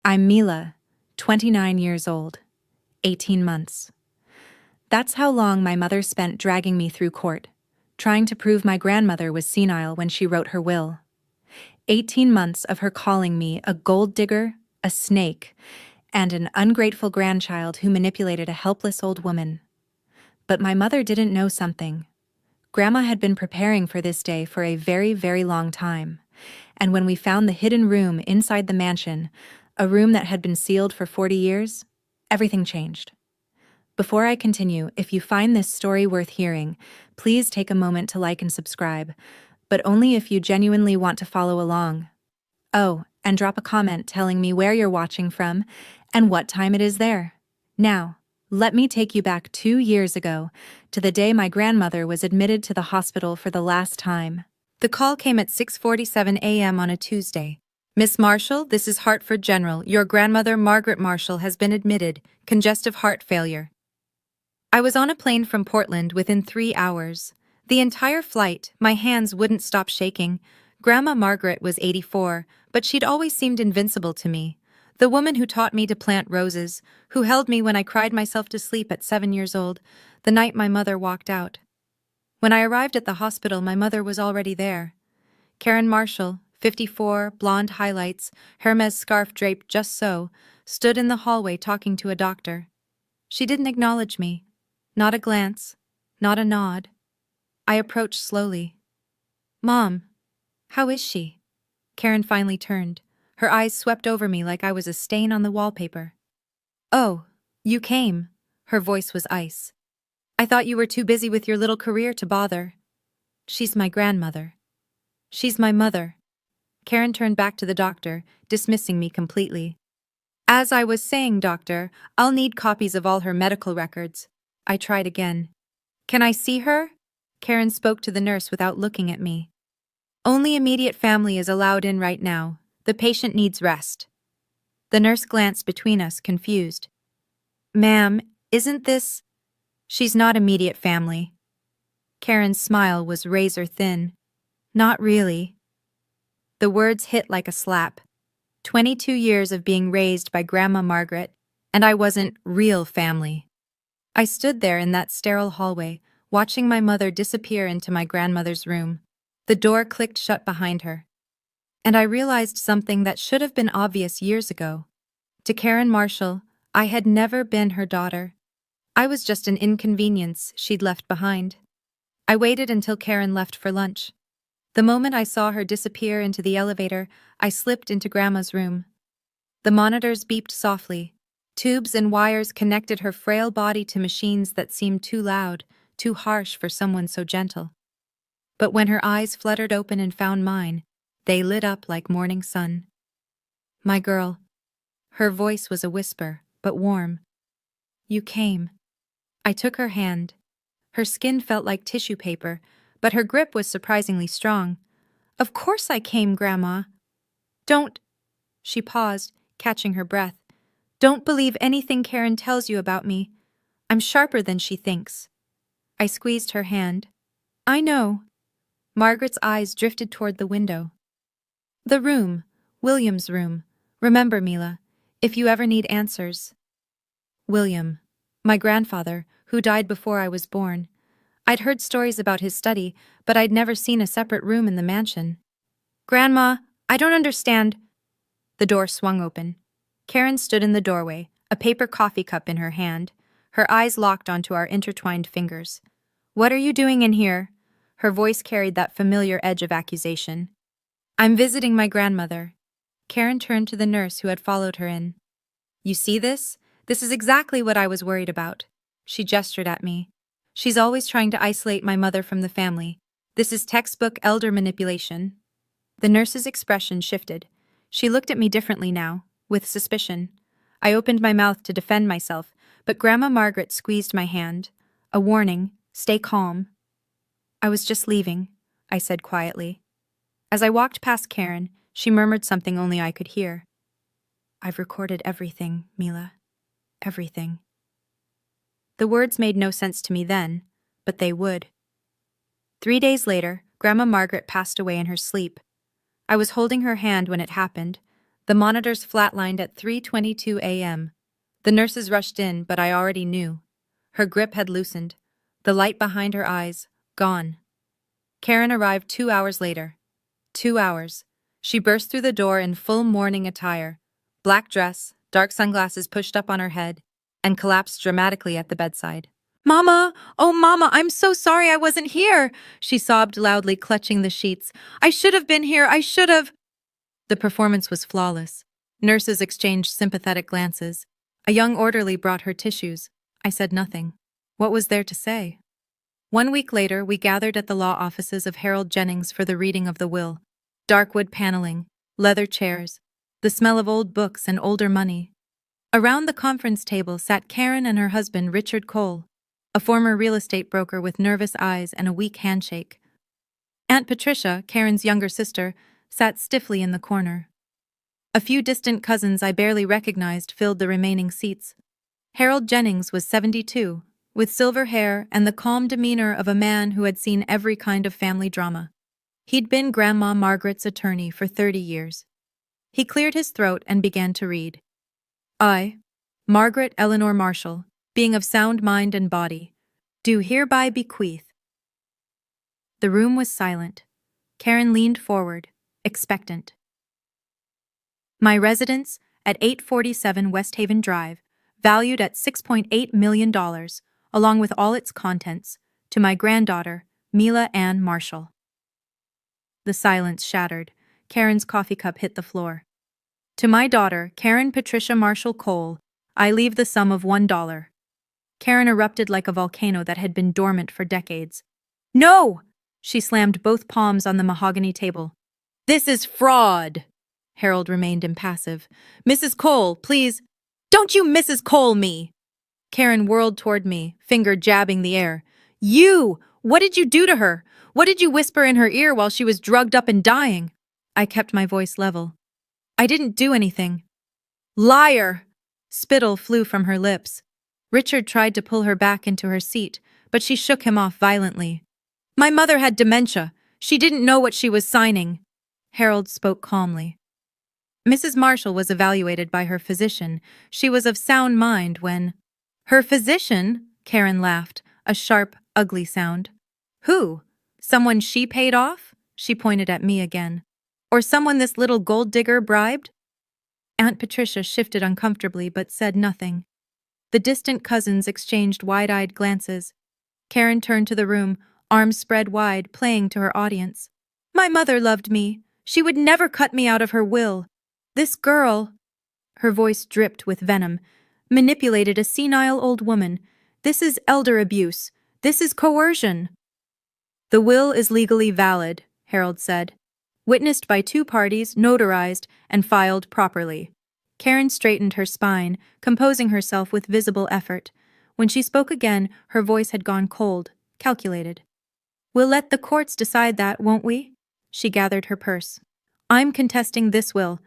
I'm Mila, 29 years old, 18 months. That's how long my mother spent dragging me through court, trying to prove my grandmother was senile when she wrote her will. 18 months of her calling me a gold digger, a snake, and an ungrateful grandchild who manipulated a helpless old woman. But my mother didn't know something. Grandma had been preparing for this day for a very, very long time, and when we found the hidden room inside the mansion, a room that had been sealed for 40 years, everything changed. Before I continue, if you find this story worth hearing, please take a moment to like and subscribe, but only if you genuinely want to follow along. Oh, and drop a comment telling me where you're watching from and what time it is there. Now, let me take you back 2 years ago to the day my grandmother was admitted to the hospital for the last time. The call came at 6:47 a.m. on a Tuesday. Miss Marshall, this is Hartford General. Your grandmother, Margaret Marshall, has been admitted, congestive heart failure. I was on a plane from Portland within 3 hours. The entire flight, my hands wouldn't stop shaking. Grandma Margaret was 84, but she'd always seemed invincible to me. The woman who taught me to plant roses, who held me when I cried myself to sleep at 7 years old, the night my mother walked out. When I arrived at the hospital, my mother was already there. Karen Marshall, 54, blonde highlights, Hermes scarf draped just so, stood in the hallway talking to a doctor. She didn't acknowledge me. Not a glance, not a nod. I approached slowly. "Mom, how is she?" Karen finally turned. Her eyes swept over me like I was a stain on the wallpaper. "Oh, you came." Her voice was ice. "I thought you were too busy with your little career to bother." "She's my grandmother." "She's my mother." Karen turned back to the doctor, dismissing me completely. "As I was saying, doctor, I'll need copies of all her medical records." I tried again. "Can I see her?" Karen spoke to the nurse without looking at me. "Only immediate family is allowed in right now. The patient needs rest." The nurse glanced between us, confused. "Ma'am, isn't this—" "She's not immediate family." Karen's smile was razor thin. "Not really." The words hit like a slap. 22 years of being raised by Grandma Margaret, and I wasn't real family. I stood there in that sterile hallway, watching my mother disappear into my grandmother's room. The door clicked shut behind her. And I realized something that should have been obvious years ago. To Karen Marshall, I had never been her daughter. I was just an inconvenience she'd left behind. I waited until Karen left for lunch. The moment I saw her disappear into the elevator, I slipped into Grandma's room. The monitors beeped softly. Tubes and wires connected her frail body to machines that seemed too loud, too harsh for someone so gentle. But when her eyes fluttered open and found mine, they lit up like morning sun. "My girl." Her voice was a whisper, but warm. "You came." I took her hand. Her skin felt like tissue paper, but her grip was surprisingly strong. "Of course I came, Grandma." "Don't—" She paused, catching her breath. "Don't believe anything Karen tells you about me. I'm sharper than she thinks." I squeezed her hand. "I know." Margaret's eyes drifted toward the window. "The room, William's room. Remember, Mila, if you ever need answers." William, my grandfather, who died before I was born. I'd heard stories about his study, but I'd never seen a separate room in the mansion. "Grandma, I don't understand." The door swung open. Karen stood in the doorway, a paper coffee cup in her hand, her eyes locked onto our intertwined fingers. "What are you doing in here?" Her voice carried that familiar edge of accusation. "I'm visiting my grandmother." Karen turned to the nurse who had followed her in. "You see this? This is exactly what I was worried about." She gestured at me. "She's always trying to isolate my mother from the family. This is textbook elder manipulation." The nurse's expression shifted. She looked at me differently now, with suspicion. I opened my mouth to defend myself, but Grandma Margaret squeezed my hand. A warning, stay calm. "I was just leaving," I said quietly. As I walked past Karen, she murmured something only I could hear. "I've recorded everything, Mila. Everything." The words made no sense to me then, but they would. 3 days later, Grandma Margaret passed away in her sleep. I was holding her hand when it happened, The monitors flatlined at 3:22 a.m. The nurses rushed in, but I already knew. Her grip had loosened. The light behind her eyes, gone. Karen arrived 2 hours later. 2 hours. She burst through the door in full mourning attire, black dress, dark sunglasses pushed up on her head, and collapsed dramatically at the bedside. "Mama! Oh, Mama, I'm so sorry I wasn't here!" She sobbed loudly, clutching the sheets. "I should have been here, I should have!" The performance was flawless. Nurses exchanged sympathetic glances. A young orderly brought her tissues. I said nothing. What was there to say? 1 week later, we gathered at the law offices of Harold Jennings for the reading of the will. Dark wood paneling, leather chairs, the smell of old books and older money. Around the conference table sat Karen and her husband, Richard Cole, a former real estate broker with nervous eyes and a weak handshake. Aunt Patricia, Karen's younger sister, sat stiffly in the corner. A few distant cousins I barely recognized filled the remaining seats. Harold Jennings was 72, with silver hair and the calm demeanor of a man who had seen every kind of family drama. He'd been Grandma Margaret's attorney for 30 years. He cleared his throat and began to read. I, Margaret Eleanor Marshall, being of sound mind and body, do hereby bequeath. The room was silent. Karen leaned forward, expectant. My residence at 847 West Haven Drive, valued at $6.8 million, along with all its contents, to my granddaughter, Mila Ann Marshall. The silence shattered. Karen's coffee cup hit the floor. To my daughter, Karen Patricia Marshall Cole, I leave the sum of $1. Karen erupted like a volcano that had been dormant for decades. No! She slammed both palms on the mahogany table. This is fraud! Harold remained impassive. Mrs. Cole, please. Don't you Mrs. Cole me! Karen whirled toward me, finger jabbing the air. You! What did you do to her? What did you whisper in her ear while she was drugged up and dying? I kept my voice level. I didn't do anything. Liar! Spittle flew from her lips. Richard tried to pull her back into her seat, but she shook him off violently. My mother had dementia. She didn't know what she was signing. Harold spoke calmly. Mrs. Marshall was evaluated by her physician. She was of sound mind when... Her physician? Karen laughed, a sharp, ugly sound. Who? Someone she paid off? She pointed at me again. Or someone this little gold digger bribed? Aunt Patricia shifted uncomfortably but said nothing. The distant cousins exchanged wide-eyed glances. Karen turned to the room, arms spread wide, playing to her audience. My mother loved me. She would never cut me out of her will. This girl, her voice dripped with venom, manipulated a senile old woman. This is elder abuse. This is coercion. The will is legally valid, Harold said. Witnessed by 2 parties, notarized, and filed properly. Karen straightened her spine, composing herself with visible effort. When she spoke again, her voice had gone cold, calculated. We'll let the courts decide that, won't we? She gathered her purse. I'm contesting this will.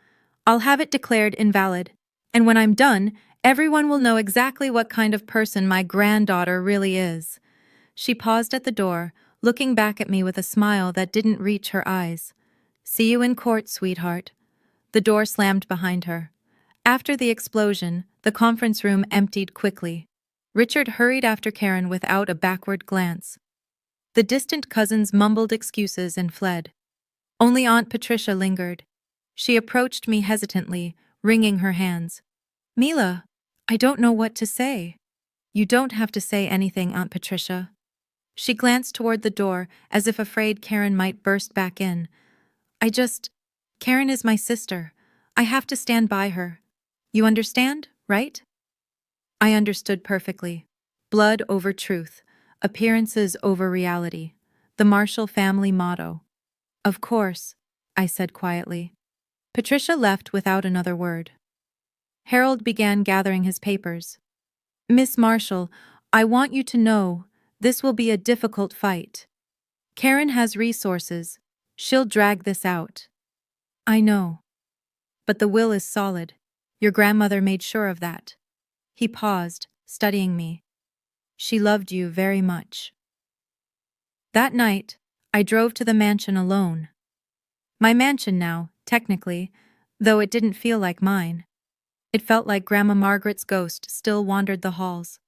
I'll have it declared invalid. And when I'm done, everyone will know exactly what kind of person my granddaughter really is. She paused at the door, looking back at me with a smile that didn't reach her eyes. See you in court, sweetheart. The door slammed behind her. After the explosion, the conference room emptied quickly. Richard hurried after Karen without a backward glance. The distant cousins mumbled excuses and fled. Only Aunt Patricia lingered. She approached me hesitantly, wringing her hands. Mila, I don't know what to say. You don't have to say anything, Aunt Patricia. She glanced toward the door, as if afraid Karen might burst back in. Karen is my sister. I have to stand by her. You understand, right? I understood perfectly. Blood over truth. Appearances over reality. The Marshall family motto. Of course, I said quietly. Patricia left without another word. Harold began gathering his papers. Miss Marshall, I want you to know this will be a difficult fight. Karen has resources. She'll drag this out. I know. But the will is solid. Your grandmother made sure of that. He paused, studying me. She loved you very much. That night, I drove to the mansion alone. My mansion now, technically, though it didn't feel like mine. It felt like Grandma Margaret's ghost still wandered the halls.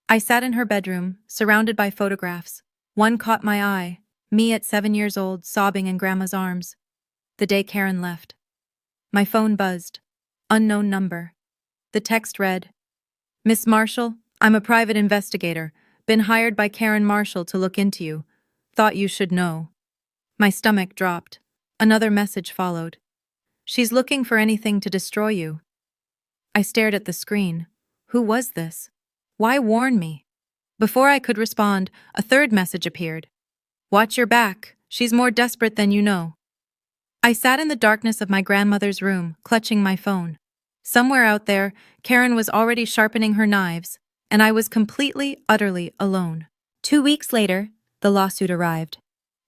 I sat in her bedroom, surrounded by photographs. One caught my eye, me at 7 years old, sobbing in Grandma's arms. The day Karen left. My phone buzzed. Unknown number. The text read, "Miss Marshall, I'm a private investigator. Been hired by Karen Marshall to look into you. Thought you should know." My stomach dropped. Another message followed. "She's looking for anything to destroy you." I stared at the screen. Who was this? Why warn me? Before I could respond, a third message appeared. "Watch your back. She's more desperate than you know." I sat in the darkness of my grandmother's room, clutching my phone. Somewhere out there, Karen was already sharpening her knives, and I was completely, utterly alone. 2 weeks later, the lawsuit arrived.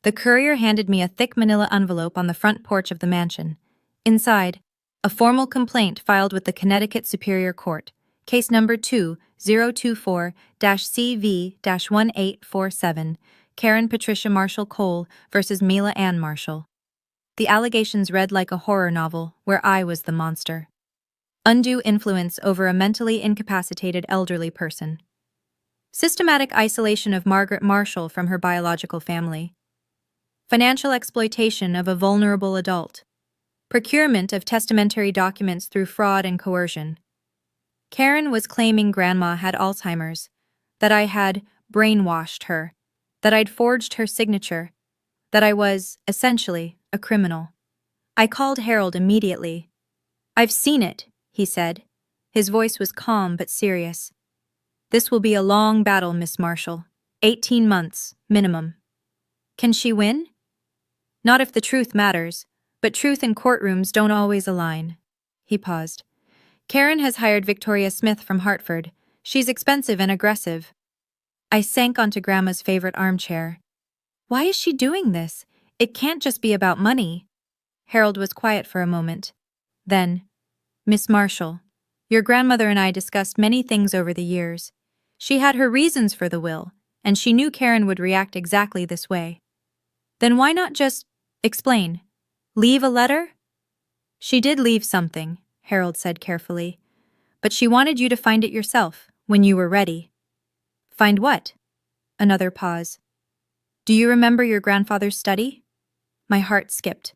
The courier handed me a thick manila envelope on the front porch of the mansion. Inside, a formal complaint filed with the Connecticut Superior Court, case number 2024-CV-1847, Karen Patricia Marshall Cole versus Mila Ann Marshall. The allegations read like a horror novel, where I was the monster. Undue influence over a mentally incapacitated elderly person. Systematic isolation of Margaret Marshall from her biological family. Financial exploitation of a vulnerable adult. Procurement of testamentary documents through fraud and coercion. Karen was claiming Grandma had Alzheimer's, that I had brainwashed her, that I'd forged her signature, that I was, essentially, a criminal. I called Harold immediately. "I've seen it," he said. His voice was calm but serious. "This will be a long battle, Miss Marshall. 18 months, minimum." "Can she win?" "Not if the truth matters, but truth in courtrooms don't always align." He paused. "Karen has hired Victoria Smith from Hartford. She's expensive and aggressive." I sank onto Grandma's favorite armchair. "Why is she doing this? It can't just be about money." Harold was quiet for a moment. Then, "Miss Marshall, your grandmother and I discussed many things over the years. She had her reasons for the will, and she knew Karen would react exactly this way. Then why not just explain? Leave a letter?" "She did leave something," Harold said carefully. "But she wanted you to find it yourself, when you were ready." "Find what?" Another pause. "Do you remember your grandfather's study?" My heart skipped.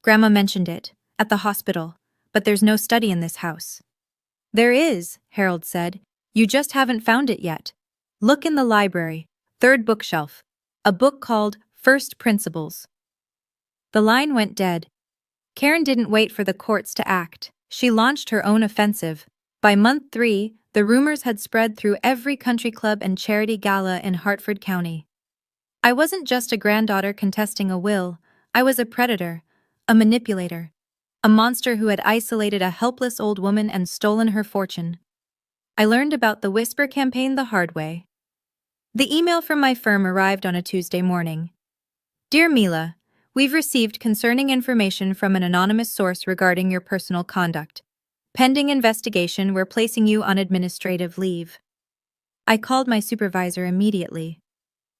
"Grandma mentioned it, at the hospital, but there's no study in this house." "There is," Harold said. "You just haven't found it yet. Look in the library, third bookshelf, a book called First Principles." The line went dead. Karen didn't wait for the courts to act. She launched her own offensive. By month 3, the rumors had spread through every country club and charity gala in Hartford County. I wasn't just a granddaughter contesting a will. I was a predator, a manipulator, a monster who had isolated a helpless old woman and stolen her fortune. I learned about the Whisper campaign the hard way. The email from my firm arrived on a Tuesday morning. "Dear Mila, we've received concerning information from an anonymous source regarding your personal conduct. Pending investigation, we're placing you on administrative leave." I called my supervisor immediately.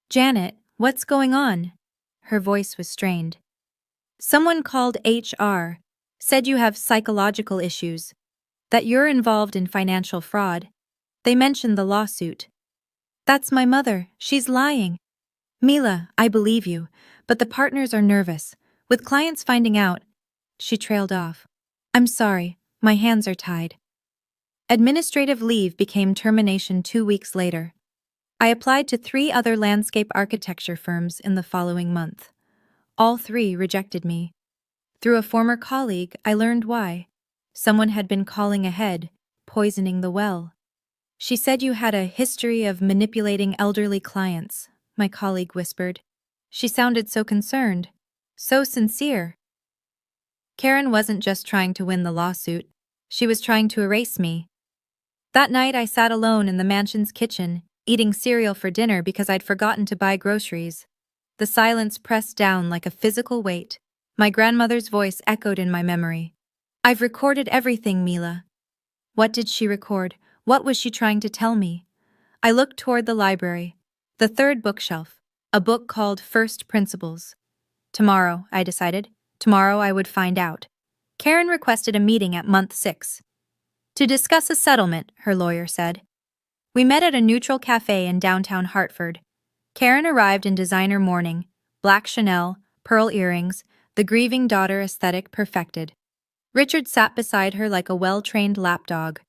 "Janet, what's going on?" Her voice was strained. "Someone called HR, said you have psychological issues, that you're involved in financial fraud. They mentioned the lawsuit." "That's my mother. She's lying." "Mila, I believe you, but the partners are nervous. With clients finding out..." She trailed off. "I'm sorry, my hands are tied." Administrative leave became termination 2 weeks later. I applied to 3 other landscape architecture firms in the following month. All 3 rejected me. Through a former colleague, I learned why. Someone had been calling ahead, poisoning the well. "She said you had a history of manipulating elderly clients," my colleague whispered. She sounded so concerned, so sincere. Karen wasn't just trying to win the lawsuit. She was trying to erase me. That night I sat alone in the mansion's kitchen, eating cereal for dinner because I'd forgotten to buy groceries. The silence pressed down like a physical weight. My grandmother's voice echoed in my memory. "I've recorded everything, Mila." What did she record? What was she trying to tell me? I looked toward the library, the third bookshelf, a book called First Principles. Tomorrow, I decided. Tomorrow I would find out. Karen requested a meeting at month 6. To discuss a settlement, her lawyer said. We met at a neutral cafe in downtown Hartford. Karen arrived in designer mourning, black Chanel, pearl earrings, the grieving daughter aesthetic perfected. Richard sat beside her like a well-trained lapdog.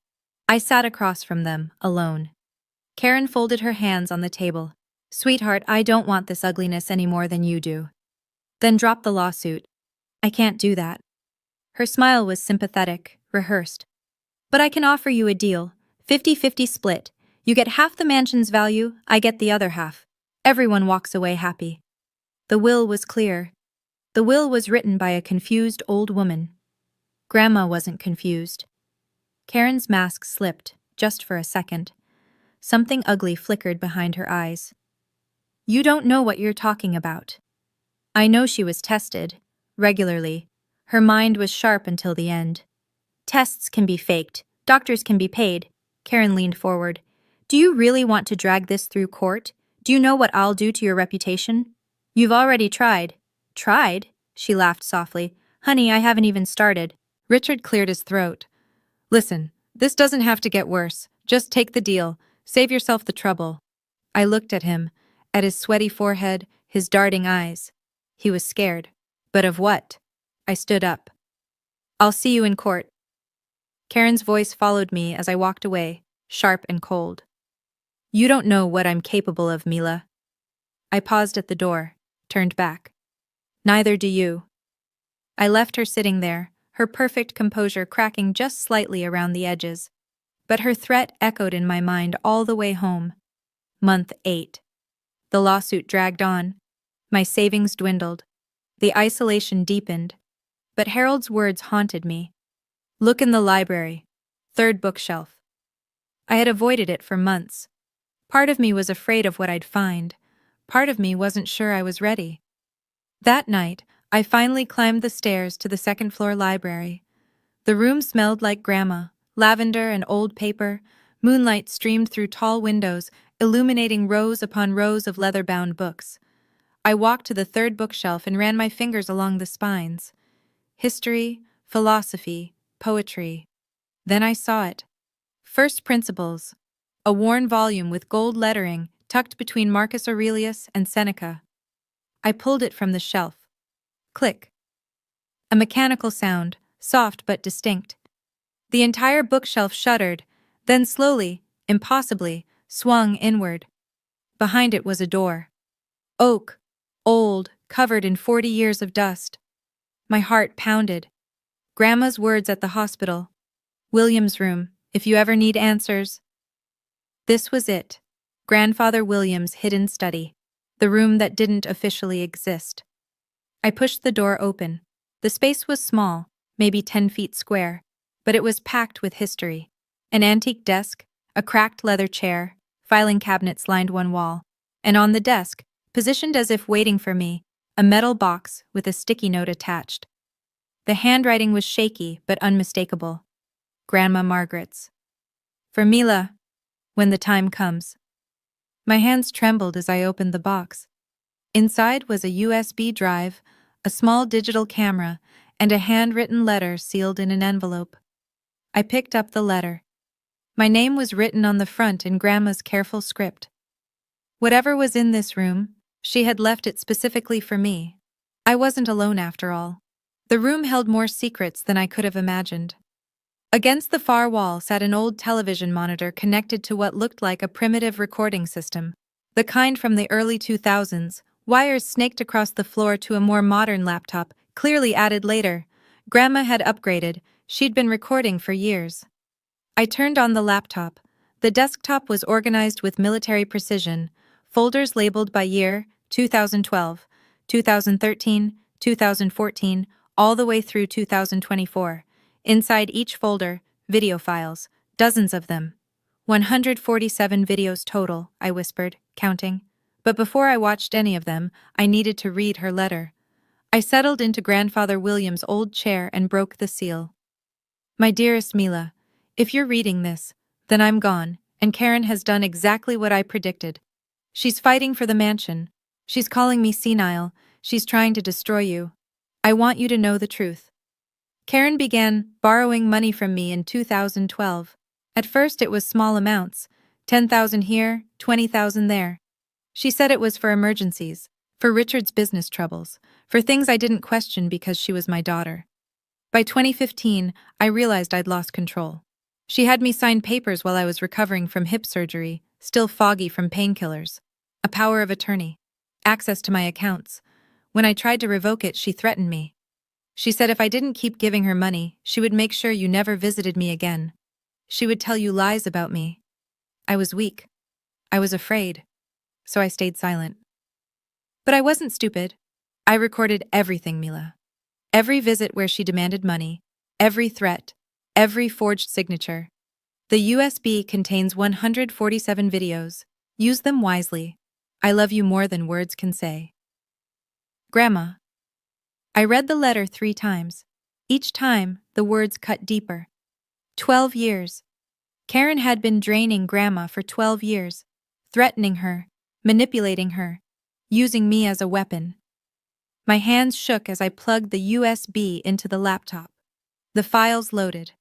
I sat across from them, alone. Karen folded her hands on the table. Sweetheart, I don't want this ugliness any more than you do. Then dropped the lawsuit. I can't do that. Her smile was sympathetic, rehearsed. But I can offer you a deal, 50-50 split. You get half the mansion's value, I get the other half. Everyone walks away happy. The will was clear. The will was written by a confused old woman. Grandma wasn't confused. Karen's mask slipped, just for a second. Something ugly flickered behind her eyes. You don't know what you're talking about. I know she was tested, regularly. Her mind was sharp until the end. Tests can be faked, doctors can be paid. Karen leaned forward. Do you really want to drag this through court? Do you know what I'll do to your reputation? You've already tried. Tried? She laughed softly. Honey, I haven't even started. Richard cleared his throat. Listen, this doesn't have to get worse. Just take the deal. Save yourself the trouble. I looked at him, at his sweaty forehead, his darting eyes. He was scared. But of what? I stood up. I'll see you in court. Karen's voice followed me as I walked away, sharp and cold. You don't know what I'm capable of, Mila. I paused at the door, turned back. Neither do you. I left her sitting there, her perfect composure cracking just slightly around the edges. But her threat echoed in my mind all the way home. Month 8. The lawsuit dragged on. My savings dwindled. The isolation deepened. But Harold's words haunted me. Look in the library. 3rd bookshelf. I had avoided it for months. Part of me was afraid of what I'd find. Part of me wasn't sure I was ready. That night, I finally climbed the stairs to the 2nd-floor library. The room smelled like grandma, lavender and old paper. Moonlight streamed through tall windows, illuminating rows upon rows of leather-bound books. I walked to the 3rd bookshelf and ran my fingers along the spines. History, philosophy, poetry. Then I saw it. First Principles. A worn volume with gold lettering tucked between Marcus Aurelius and Seneca. I pulled it from the shelf. Click. A mechanical sound, soft but distinct. The entire bookshelf shuddered, then slowly, impossibly, swung inward. Behind it was a door. Oak, old, covered in 40 years of dust. My heart pounded. Grandma's words at the hospital. William's room, if you ever need answers. This was it. Grandfather William's hidden study. The room that didn't officially exist. I pushed the door open. The space was small, maybe 10 feet square, but it was packed with history. An antique desk, a cracked leather chair, filing cabinets lined one wall, and on the desk, positioned as if waiting for me, a metal box with a sticky note attached. The handwriting was shaky but unmistakable. Grandma Margaret's. For Mila, when the time comes. My hands trembled as I opened the box. Inside was a USB drive, a small digital camera, and a handwritten letter sealed in an envelope. I picked up the letter. My name was written on the front in Grandma's careful script. Whatever was in this room, she had left it specifically for me. I wasn't alone after all. The room held more secrets than I could have imagined. Against the far wall sat an old television monitor connected to what looked like a primitive recording system. The kind from the early 2000s, wires snaked across the floor to a more modern laptop, clearly added later. Grandma had upgraded. She'd been recording for years. I turned on the laptop. The desktop was organized with military precision. Folders labeled by year, 2012, 2013, 2014, all the way through 2024. Inside each folder, video files, dozens of them. 147 videos total, I whispered, counting. But before I watched any of them, I needed to read her letter. I settled into Grandfather William's old chair and broke the seal. My dearest Mila, if you're reading this, then I'm gone, and Karen has done exactly what I predicted. She's fighting for the mansion. She's calling me senile. She's trying to destroy you. I want you to know the truth. Karen began borrowing money from me in 2012. At first it was small amounts, 10,000 here, 20,000 there. She said it was for emergencies, for Richard's business troubles, for things I didn't question because she was my daughter. By 2015, I realized I'd lost control. She had me sign papers while I was recovering from hip surgery, still foggy from painkillers, a power of attorney, access to my accounts. When I tried to revoke it, she threatened me. She said if I didn't keep giving her money, she would make sure you never visited me again. She would tell you lies about me. I was weak. I was afraid. So I stayed silent. But I wasn't stupid. I recorded everything, Mila. Every visit where she demanded money, every threat, every forged signature. The USB contains 147 videos. Use them wisely. I love you more than words can say. Grandma. I read the letter 3 times. Each time, the words cut deeper. 12 years. Karen had been draining Grandma for 12 years, threatening her, manipulating her, using me as a weapon. My hands shook as I plugged the USB into the laptop. The files loaded.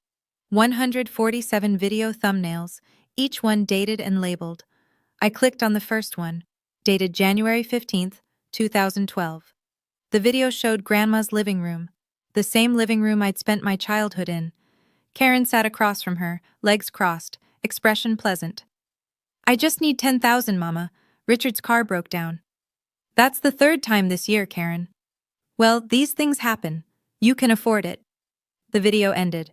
147 video thumbnails, each one dated and labeled. I clicked on the first one, dated January 15th, 2012. The video showed Grandma's living room, the same living room I'd spent my childhood in. Karen sat across from her, legs crossed, expression pleasant. I just need 10,000, Mama. Richard's car broke down. That's the 3rd time this year, Karen. Well, these things happen. You can afford it. The video ended.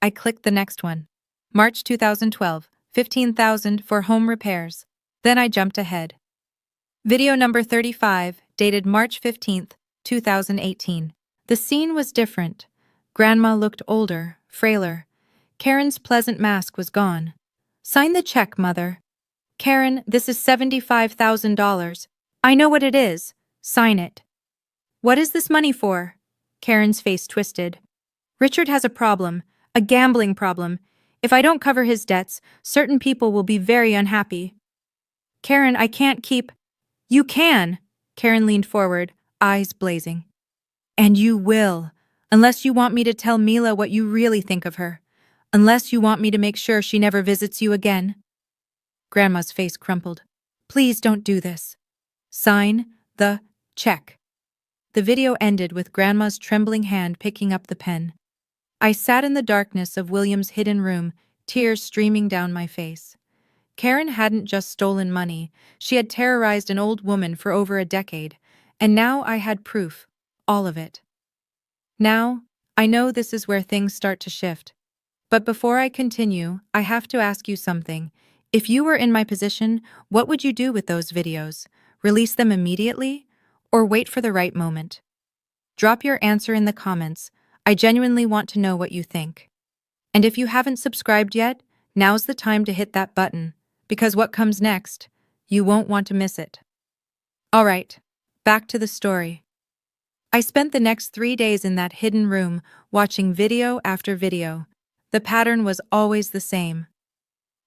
I clicked the next one. March 2012, 15,000 for home repairs. Then I jumped ahead. Video number 35, dated March 15th, 2018. The scene was different. Grandma looked older, frailer. Karen's pleasant mask was gone. Sign the check, Mother. Karen, this is $75,000. I know what it is. Sign it. What is this money for? Karen's face twisted. Richard has a problem, a gambling problem. If I don't cover his debts, certain people will be very unhappy. Karen, I can't keep... You can! Karen leaned forward, eyes blazing. And you will, unless you want me to tell Mila what you really think of her. Unless you want me to make sure she never visits you again. Grandma's face crumpled. Please don't do this. Sign the check. The video ended with Grandma's trembling hand picking up the pen. I sat in the darkness of William's hidden room, tears streaming down my face. Karen hadn't just stolen money, she had terrorized an old woman for over a decade, and now I had proof, all of it. Now, I know this is where things start to shift. But before I continue, I have to ask you something. If you were in my position, what would you do with those videos? Release them immediately? Or wait for the right moment? Drop your answer in the comments. I genuinely want to know what you think. And if you haven't subscribed yet, now's the time to hit that button, because what comes next, you won't want to miss it. Alright, back to the story. I spent the next 3 days in that hidden room, watching video after video. The pattern was always the same.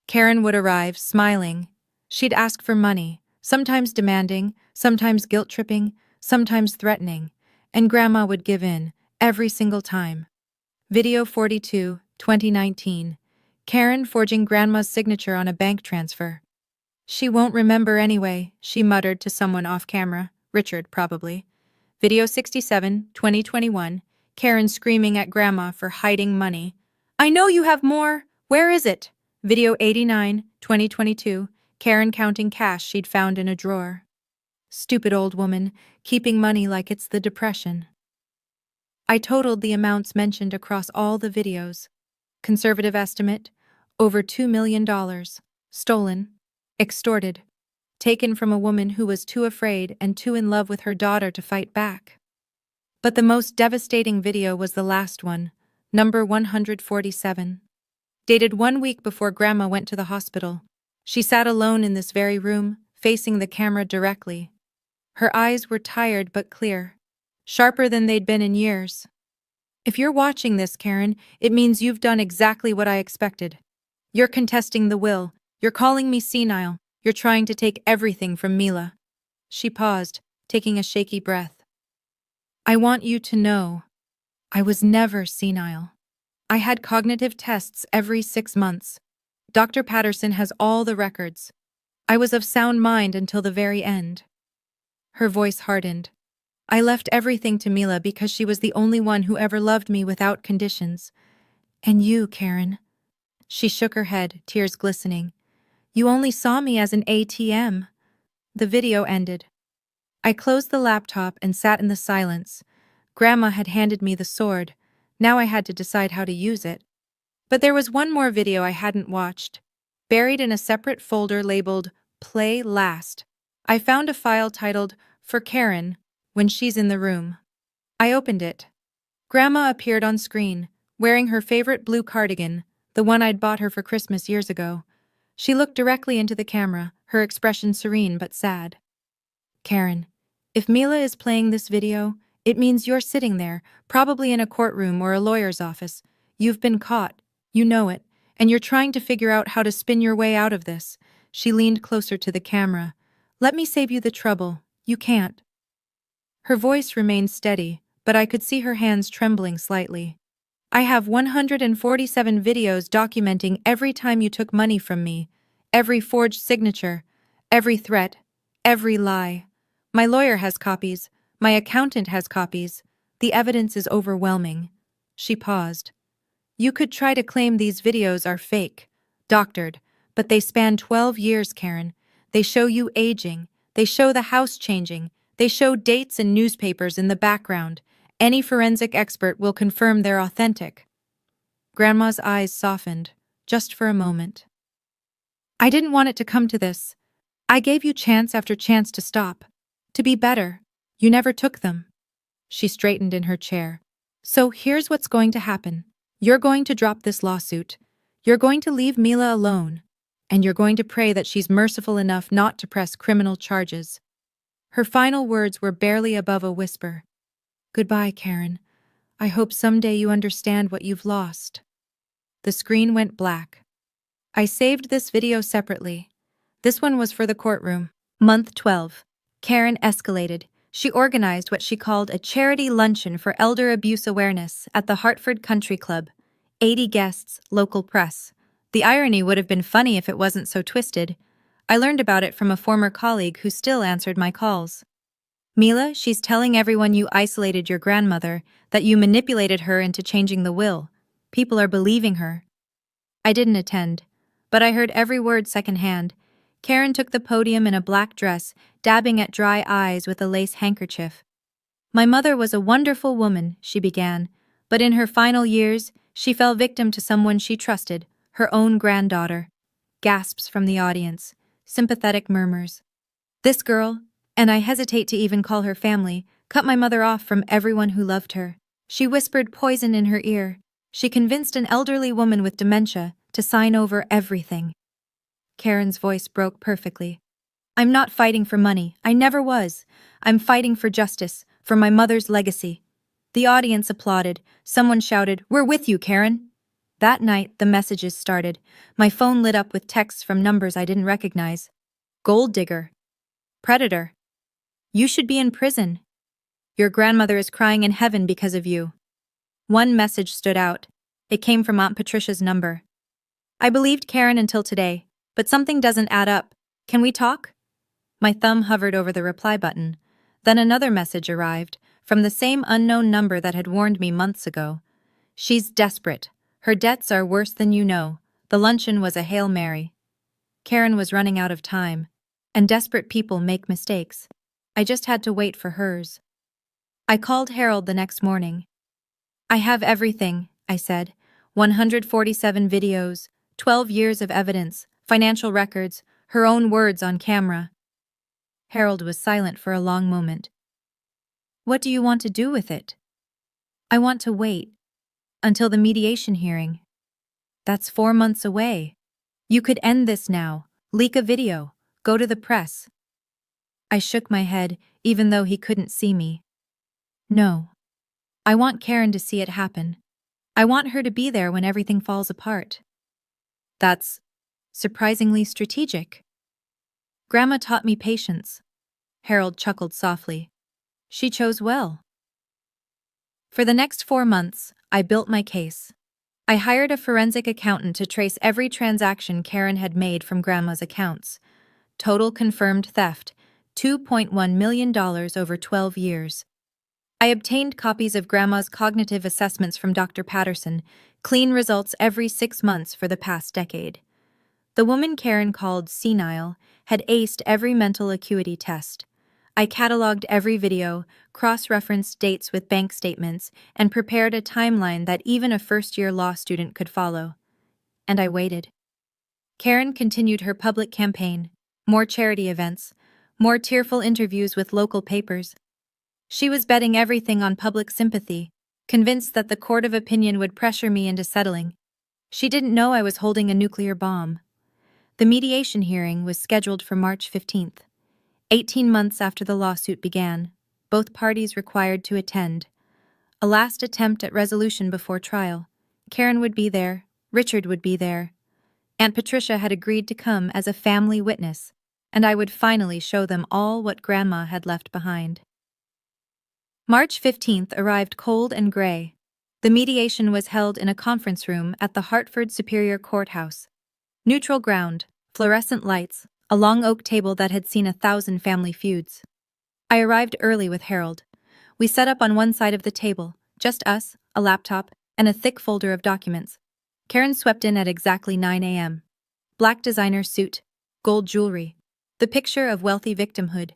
Karen would arrive, smiling. She'd ask for money, sometimes demanding, sometimes guilt-tripping, sometimes threatening, and Grandma would give in, every single time. Video 42, 2019. Karen forging Grandma's signature on a bank transfer. She won't remember anyway, she muttered to someone off camera, Richard probably. Video 67, 2021. Karen screaming at Grandma for hiding money. I know you have more! Where is it? Video 89, 2022. Karen counting cash she'd found in a drawer. Stupid old woman, keeping money like it's the Depression. I totaled the amounts mentioned across all the videos. Conservative estimate, over $2 million. Stolen, extorted, taken from a woman who was too afraid and too in love with her daughter to fight back. But the most devastating video was the last one, number 147. Dated 1 week before Grandma went to the hospital. She sat alone in this very room, facing the camera directly. Her eyes were tired but clear, sharper than they'd been in years. If you're watching this, Karen, it means you've done exactly what I expected. You're contesting the will, you're calling me senile, you're trying to take everything from Mila. She paused, taking a shaky breath. I want you to know. I was never senile. I had cognitive tests every 6 months. Dr. Patterson has all the records. I was of sound mind until the very end. Her voice hardened. I left everything to Mila because she was the only one who ever loved me without conditions. And you, Karen. She shook her head, tears glistening. You only saw me as an ATM. The video ended. I closed the laptop and sat in the silence. Grandma had handed me the sword. Now I had to decide how to use it. But there was one more video I hadn't watched. Buried in a separate folder labeled Play Last, I found a file titled For Karen, When She's in the Room. I opened it. Grandma appeared on screen, wearing her favorite blue cardigan, the one I'd bought her for Christmas years ago. She looked directly into the camera, her expression serene but sad. Karen, if Mila is playing this video, it means you're sitting there, probably in a courtroom or a lawyer's office. You've been caught. You know it. And you're trying to figure out how to spin your way out of this. She leaned closer to the camera. Let me save you the trouble. You can't. Her voice remained steady, but I could see her hands trembling slightly. I have 147 videos documenting every time you took money from me, every forged signature, every threat, every lie. My lawyer has copies. My accountant has copies. The evidence is overwhelming. She paused. You could try to claim these videos are fake, doctored, but they span 12 years, Karen. They show you aging. They show the house changing. They show dates and newspapers in the background. Any forensic expert will confirm they're authentic. Grandma's eyes softened, just for a moment. I didn't want it to come to this. I gave you chance after chance to stop. To be better. You never took them. She straightened in her chair. So here's what's going to happen. You're going to drop this lawsuit. You're going to leave Mila alone. And you're going to pray that she's merciful enough not to press criminal charges. Her final words were barely above a whisper. Goodbye, Karen. I hope someday you understand what you've lost. The screen went black. I saved this video separately. This one was for the courtroom. Month 12. Karen escalated. She organized what she called a charity luncheon for elder abuse awareness at the Hartford Country Club. 80 guests, local press. The irony would have been funny if it wasn't so twisted. I learned about it from a former colleague who still answered my calls. Mila, she's telling everyone you isolated your grandmother, that you manipulated her into changing the will. People are believing her. I didn't attend, but I heard every word secondhand. Karen took the podium in a black dress, dabbing at dry eyes with a lace handkerchief. My mother was a wonderful woman, she began, but in her final years, she fell victim to someone she trusted, her own granddaughter. Gasps from the audience, sympathetic murmurs. This girl, and I hesitate to even call her family, cut my mother off from everyone who loved her. She whispered poison in her ear. She convinced an elderly woman with dementia to sign over everything. Karen's voice broke perfectly. I'm not fighting for money. I never was. I'm fighting for justice, for my mother's legacy. The audience applauded. Someone shouted, "We're with you, Karen." That night, the messages started. My phone lit up with texts from numbers I didn't recognize. Gold digger. Predator. You should be in prison. Your grandmother is crying in heaven because of you. One message stood out. It came from Aunt Patricia's number. I believed Karen until today, but something doesn't add up. Can we talk? My thumb hovered over the reply button. Then another message arrived, from the same unknown number that had warned me months ago. She's desperate. Her debts are worse than you know. The luncheon was a Hail Mary. Karen was running out of time, and desperate people make mistakes. I just had to wait for hers. I called Harold the next morning. I have everything, I said. 147 videos, 12 years of evidence, financial records, her own words on camera. Harold was silent for a long moment. What do you want to do with it? I want to wait. Until the mediation hearing. That's 4 months away. You could end this now, leak a video, go to the press. I shook my head, even though he couldn't see me. No. I want Karen to see it happen. I want her to be there when everything falls apart. That's surprisingly strategic. Grandma taught me patience. Harold chuckled softly. She chose well. For the next 4 months, I built my case. I hired a forensic accountant to trace every transaction Karen had made from Grandma's accounts. Total confirmed theft, $2.1 million over 12 years. I obtained copies of Grandma's cognitive assessments from Dr. Patterson, clean results every 6 months for the past decade. The woman Karen called senile had aced every mental acuity test. I cataloged every video, cross-referenced dates with bank statements, and prepared a timeline that even a first-year law student could follow. And I waited. Karen continued her public campaign, more charity events, more tearful interviews with local papers. She was betting everything on public sympathy, convinced that the court of opinion would pressure me into settling. She didn't know I was holding a nuclear bomb. The mediation hearing was scheduled for March 15th. 18 months after the lawsuit began, both parties required to attend. A last attempt at resolution before trial. Karen would be there, Richard would be there. Aunt Patricia had agreed to come as a family witness, and I would finally show them all what Grandma had left behind. March 15th arrived cold and gray. The mediation was held in a conference room at the Hartford Superior Courthouse. Neutral ground, fluorescent lights, a long oak table that had seen 1,000 family feuds. I arrived early with Harold. We sat up on one side of the table, just us, a laptop, and a thick folder of documents. Karen swept in at exactly 9 a.m. Black designer suit, gold jewelry, the picture of wealthy victimhood.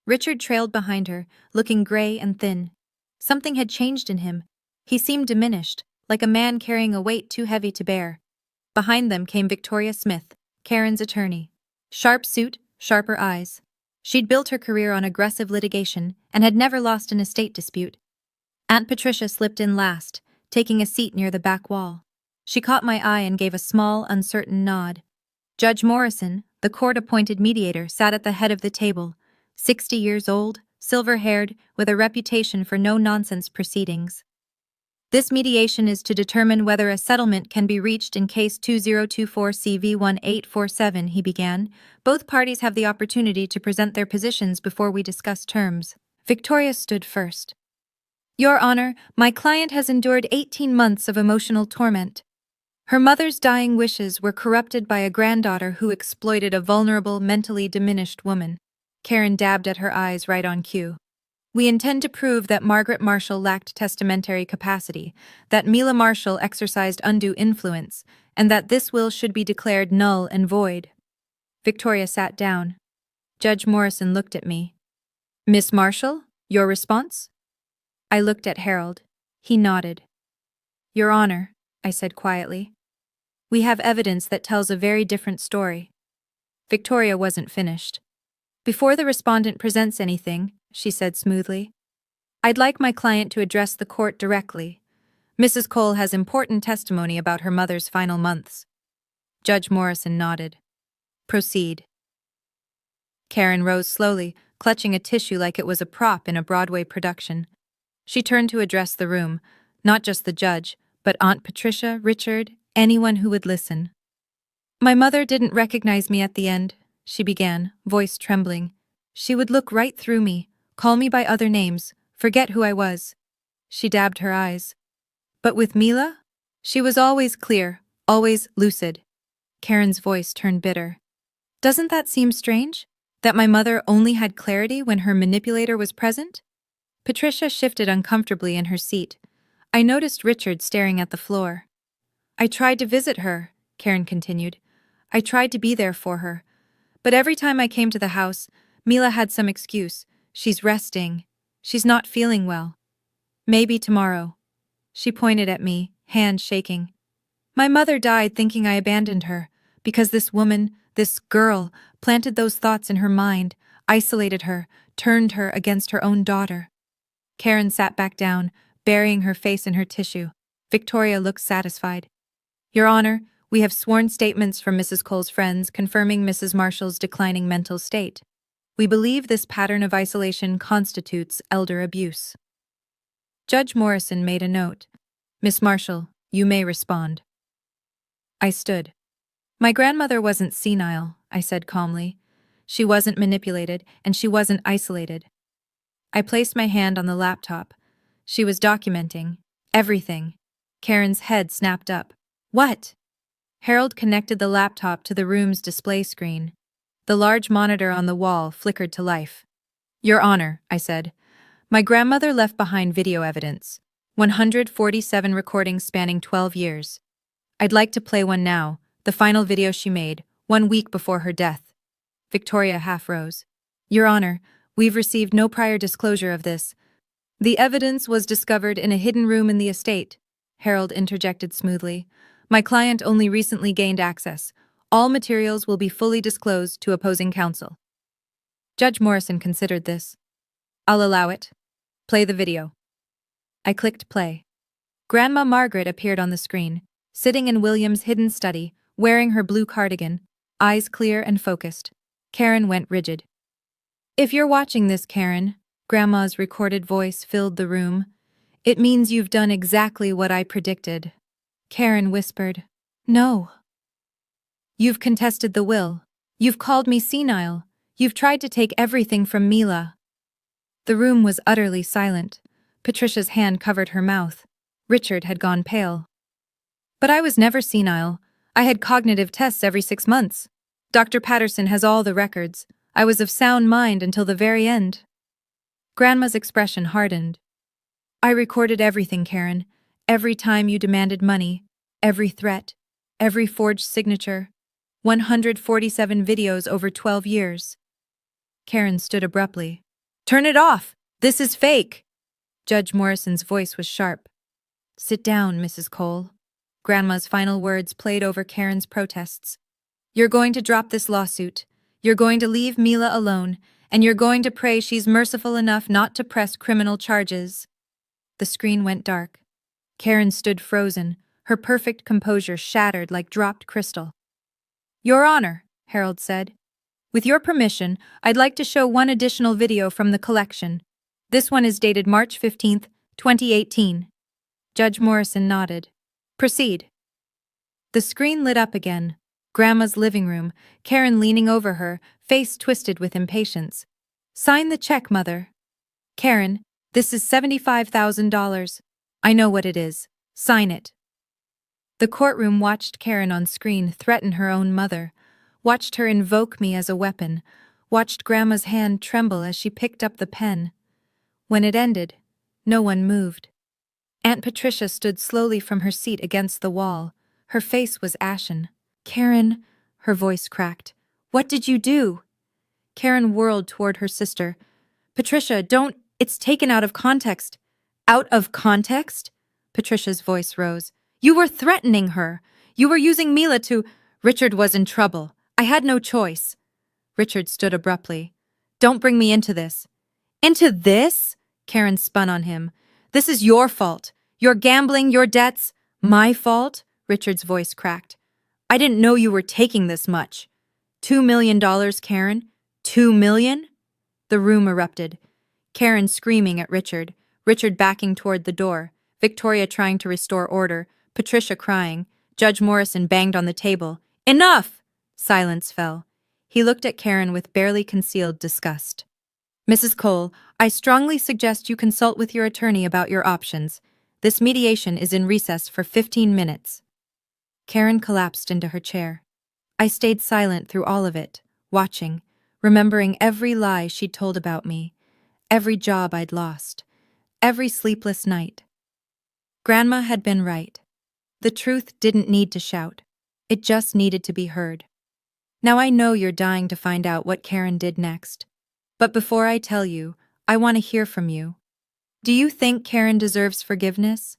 Richard trailed behind her, looking gray and thin. Something had changed in him. He seemed diminished, like a man carrying a weight too heavy to bear. Behind them came Victoria Smith, Karen's attorney. Sharp suit, sharper eyes. She'd built her career on aggressive litigation and had never lost an estate dispute. Aunt Patricia slipped in last, taking a seat near the back wall. She caught my eye and gave a small, uncertain nod. Judge Morrison, the court-appointed mediator, sat at the head of the table, 60 years old, silver-haired, with a reputation for no-nonsense proceedings. This mediation is to determine whether a settlement can be reached in case 2024-CV1847, he began. Both parties have the opportunity to present their positions before we discuss terms. Victoria stood first. Your Honor, my client has endured 18 months of emotional torment. Her mother's dying wishes were corrupted by a granddaughter who exploited a vulnerable, mentally diminished woman. Karen dabbed at her eyes right on cue. We intend to prove that Margaret Marshall lacked testamentary capacity, that Mila Marshall exercised undue influence, and that this will should be declared null and void. Victoria sat down. Judge Morrison looked at me. Miss Marshall, your response? I looked at Harold. He nodded. Your Honor, I said quietly, we have evidence that tells a very different story. Victoria wasn't finished. Before the respondent presents anything, she said smoothly, I'd like my client to address the court directly. Mrs. Cole has important testimony about her mother's final months. Judge Morrison nodded. Proceed. Karen rose slowly, clutching a tissue like it was a prop in a Broadway production. She turned to address the room, not just the judge, but Aunt Patricia, Richard, anyone who would listen. My mother didn't recognize me at the end, she began, voice trembling. She would look right through me, call me by other names, forget who I was. She dabbed her eyes. But with Mila? She was always clear, always lucid. Karen's voice turned bitter. Doesn't that seem strange? That my mother only had clarity when her manipulator was present? Patricia shifted uncomfortably in her seat. I noticed Richard staring at the floor. I tried to visit her, Karen continued. I tried to be there for her. But every time I came to the house, Mila had some excuse. She's resting. She's not feeling well. Maybe tomorrow. She pointed at me, hand shaking. My mother died thinking I abandoned her, because this woman, this girl, planted those thoughts in her mind, isolated her, turned her against her own daughter. Karen sat back down, burying her face in her tissue. Victoria looked satisfied. Your Honor, we have sworn statements from Mrs. Cole's friends confirming Mrs. Marshall's declining mental state. We believe this pattern of isolation constitutes elder abuse. Judge Morrison made a note. Miss Marshall, you may respond. I stood. My grandmother wasn't senile, I said calmly. She wasn't manipulated, and she wasn't isolated. I placed my hand on the laptop. She was documenting everything. Karen's head snapped up. What? Harold connected the laptop to the room's display screen. The large monitor on the wall flickered to life. Your Honor, I said. My grandmother left behind video evidence. 147 recordings spanning 12 years. I'd like to play one now, the final video she made, 1 week before her death. Victoria half rose. Your Honor, we've received no prior disclosure of this. The evidence was discovered in a hidden room in the estate, Harold interjected smoothly. My client only recently gained access. All materials will be fully disclosed to opposing counsel. Judge Morrison considered this. I'll allow it. Play the video. I clicked play. Grandma Margaret appeared on the screen, sitting in William's hidden study, wearing her blue cardigan, eyes clear and focused. Karen went rigid. If you're watching this, Karen, Grandma's recorded voice filled the room, it means you've done exactly what I predicted. Karen whispered, No. You've contested the will. You've called me senile. You've tried to take everything from Mila. The room was utterly silent. Patricia's hand covered her mouth. Richard had gone pale. But I was never senile. I had cognitive tests every 6 months. Dr. Patterson has all the records. I was of sound mind until the very end. Grandma's expression hardened. I recorded everything, Karen. Every time you demanded money, every threat, every forged signature. 147 videos over 12 years. Karen stood abruptly. Turn it off! This is fake! Judge Morrison's voice was sharp. Sit down, Mrs. Cole. Grandma's final words played over Karen's protests. You're going to drop this lawsuit. You're going to leave Mila alone, and you're going to pray she's merciful enough not to press criminal charges. The screen went dark. Karen stood frozen, her perfect composure shattered like dropped crystal. Your Honor, Harold said. With your permission, I'd like to show one additional video from the collection. This one is dated March 15, 2018. Judge Morrison nodded. Proceed. The screen lit up again. Grandma's living room, Karen leaning over her, face twisted with impatience. Sign the check, Mother. Karen, this is $75,000. I know what it is. Sign it. The courtroom watched Karen on screen threaten her own mother, watched her invoke me as a weapon, watched Grandma's hand tremble as she picked up the pen. When it ended, no one moved. Aunt Patricia stood slowly from her seat against the wall. Her face was ashen. Karen, her voice cracked. What did you do? Karen whirled toward her sister. Patricia, don't, it's taken out of context. Out of context? Patricia's voice rose. You were threatening her. You were using Mila to… Richard was in trouble. I had no choice. Richard stood abruptly. Don't bring me into this. Into this? Karen spun on him. This is your fault. Your gambling, your debts. My fault? Richard's voice cracked. I didn't know you were taking this much. $2 million, Karen? $2 million? The room erupted. Karen screaming at Richard, Richard backing toward the door, Victoria trying to restore order, Patricia crying. Judge Morrison banged on the table. Enough! Silence fell. He looked at Karen with barely concealed disgust. Mrs. Cole, I strongly suggest you consult with your attorney about your options. This mediation is in recess for 15 minutes. Karen collapsed into her chair. I stayed silent through all of it, watching, remembering every lie she'd told about me, every job I'd lost, every sleepless night. Grandma had been right. The truth didn't need to shout. It just needed to be heard. Now I know you're dying to find out what Karen did next. But before I tell you, I want to hear from you. Do you think Karen deserves forgiveness?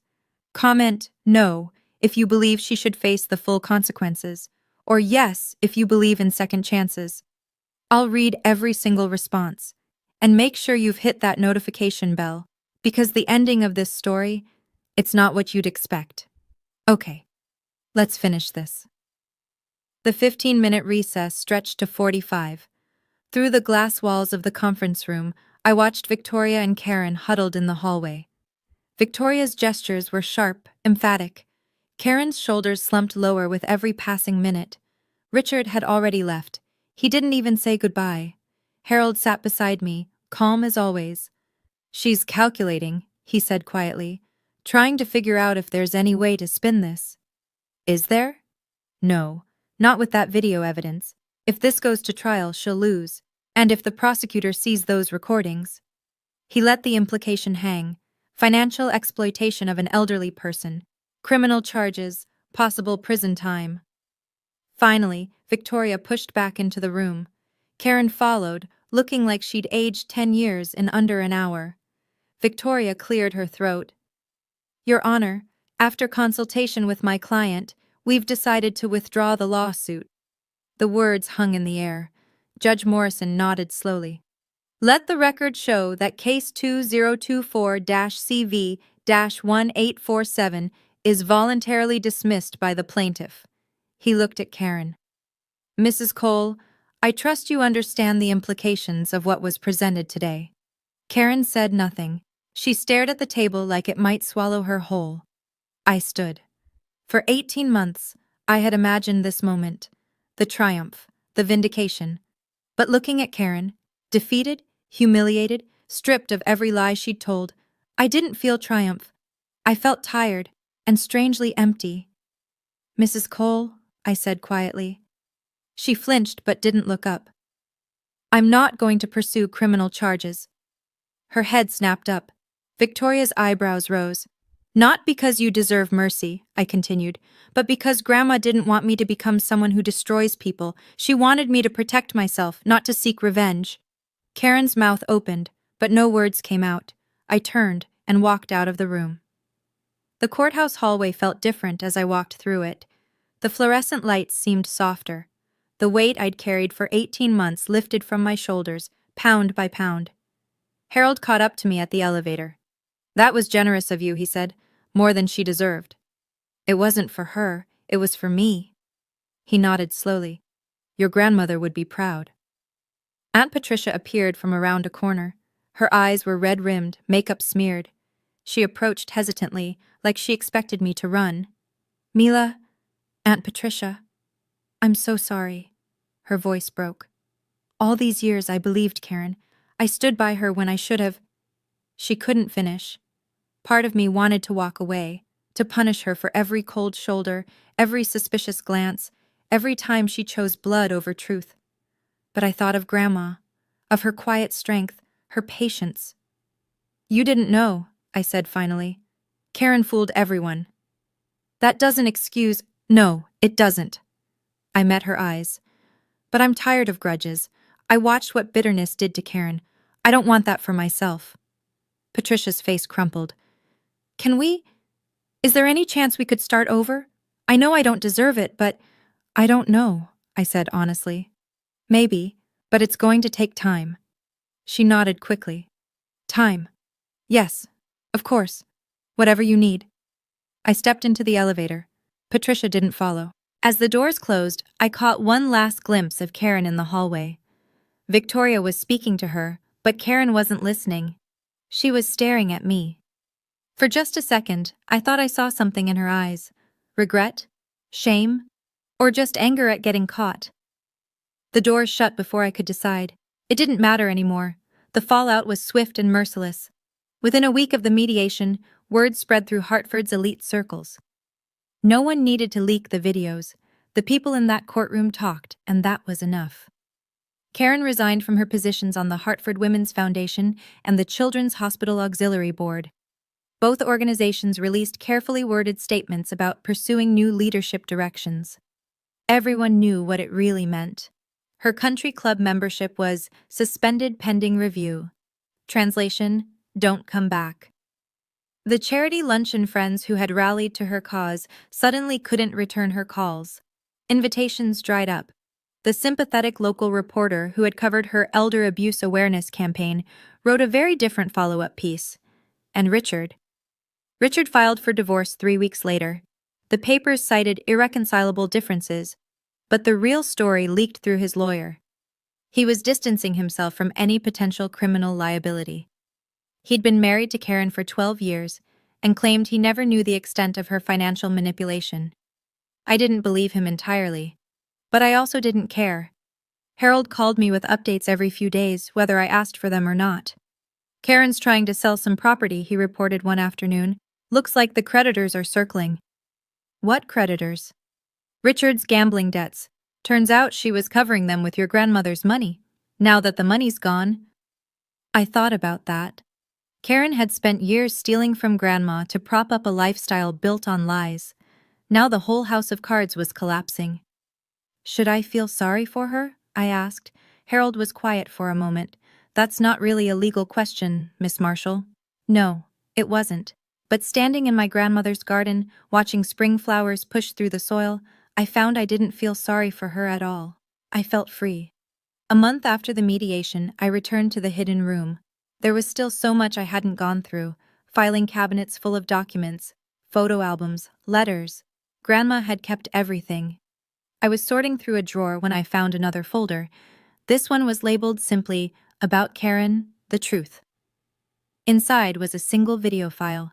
Comment no if you believe she should face the full consequences, or yes if you believe in second chances. I'll read every single response. And make sure you've hit that notification bell, because the ending of this story, it's not what you'd expect. Okay, let's finish this. The 15-minute recess stretched to 45. Through the glass walls of the conference room, I watched Victoria and Karen huddled in the hallway. Victoria's gestures were sharp, emphatic. Karen's shoulders slumped lower with every passing minute. Richard had already left. He didn't even say goodbye. Harold sat beside me, calm as always. She's calculating, he said quietly, trying to figure out if there's any way to spin this. Is there? No, not with that video evidence. If this goes to trial, she'll lose. And if the prosecutor sees those recordings. He let the implication hang. Financial exploitation of an elderly person, criminal charges, possible prison time. Finally, Victoria pushed back into the room. Karen followed, looking like she'd aged 10 years in under an hour. Victoria cleared her throat. Your Honor, after consultation with my client, we've decided to withdraw the lawsuit. The words hung in the air. Judge Morrison nodded slowly. Let the record show that Case 2024-CV-1847 is voluntarily dismissed by the plaintiff. He looked at Karen. Mrs. Cole, I trust you understand the implications of what was presented today. Karen said nothing. She stared at the table like it might swallow her whole. I stood. For 18 months, I had imagined this moment, the triumph, the vindication. But looking at Karen, defeated, humiliated, stripped of every lie she'd told, I didn't feel triumph. I felt tired and strangely empty. Mrs. Cole, I said quietly. She flinched but didn't look up. I'm not going to pursue criminal charges. Her head snapped up. Victoria's eyebrows rose. Not because you deserve mercy, I continued, but because Grandma didn't want me to become someone who destroys people. She wanted me to protect myself, not to seek revenge. Karen's mouth opened, but no words came out. I turned and walked out of the room. The courthouse hallway felt different as I walked through it. The fluorescent lights seemed softer. The weight I'd carried for 18 months lifted from my shoulders, pound by pound. Harold caught up to me at the elevator. That was generous of you, he said, more than she deserved. It wasn't for her, it was for me. He nodded slowly. Your grandmother would be proud. Aunt Patricia appeared from around a corner. Her eyes were red-rimmed, makeup smeared. She approached hesitantly, like she expected me to run. Mila, Aunt Patricia, I'm so sorry. Her voice broke. All these years I believed Karen. I stood by her when I should have. She couldn't finish. Part of me wanted to walk away, to punish her for every cold shoulder, every suspicious glance, every time she chose blood over truth. But I thought of Grandma, of her quiet strength, her patience. You didn't know, I said finally. Karen fooled everyone. That doesn't excuse— No, it doesn't. I met her eyes. But I'm tired of grudges. I watched what bitterness did to Karen. I don't want that for myself. Patricia's face crumpled. Is there any chance we could start over? I know I don't deserve it, but I don't know, I said honestly. Maybe, but it's going to take time. She nodded quickly. Time. Yes, of course. Whatever you need. I stepped into the elevator. Patricia didn't follow. As the doors closed, I caught one last glimpse of Karen in the hallway. Victoria was speaking to her, but Karen wasn't listening. She was staring at me. For just a second, I thought I saw something in her eyes. Regret? Shame? Or just anger at getting caught? The doors shut before I could decide. It didn't matter anymore. The fallout was swift and merciless. Within a week of the mediation, word spread through Hartford's elite circles. No one needed to leak the videos. The people in that courtroom talked, and that was enough. Karen resigned from her positions on the Hartford Women's Foundation and the Children's Hospital Auxiliary Board. Both organizations released carefully worded statements about pursuing new leadership directions. Everyone knew what it really meant. Her country club membership was suspended pending review. Translation: don't come back. The charity luncheon friends who had rallied to her cause suddenly couldn't return her calls. Invitations dried up. The sympathetic local reporter who had covered her elder abuse awareness campaign wrote a very different follow-up piece. And Richard filed for divorce 3 weeks later. The papers cited irreconcilable differences, but the real story leaked through his lawyer. He was distancing himself from any potential criminal liability. He'd been married to Karen for 12 years and claimed he never knew the extent of her financial manipulation. I didn't believe him entirely, but I also didn't care. Harold called me with updates every few days, whether I asked for them or not. Karen's trying to sell some property, he reported one afternoon. Looks like the creditors are circling. What creditors? Richard's gambling debts. Turns out she was covering them with your grandmother's money. Now that the money's gone. I thought about that. Karen had spent years stealing from Grandma to prop up a lifestyle built on lies. Now the whole house of cards was collapsing. Should I feel sorry for her? I asked. Harold was quiet for a moment. That's not really a legal question, Miss Marshall. No, it wasn't. But standing in my grandmother's garden, watching spring flowers push through the soil, I found I didn't feel sorry for her at all. I felt free. A month after the mediation, I returned to the hidden room. There was still so much I hadn't gone through, filing cabinets full of documents, photo albums, letters. Grandma had kept everything. I was sorting through a drawer when I found another folder. This one was labeled simply, About Karen, the Truth. Inside was a single video file.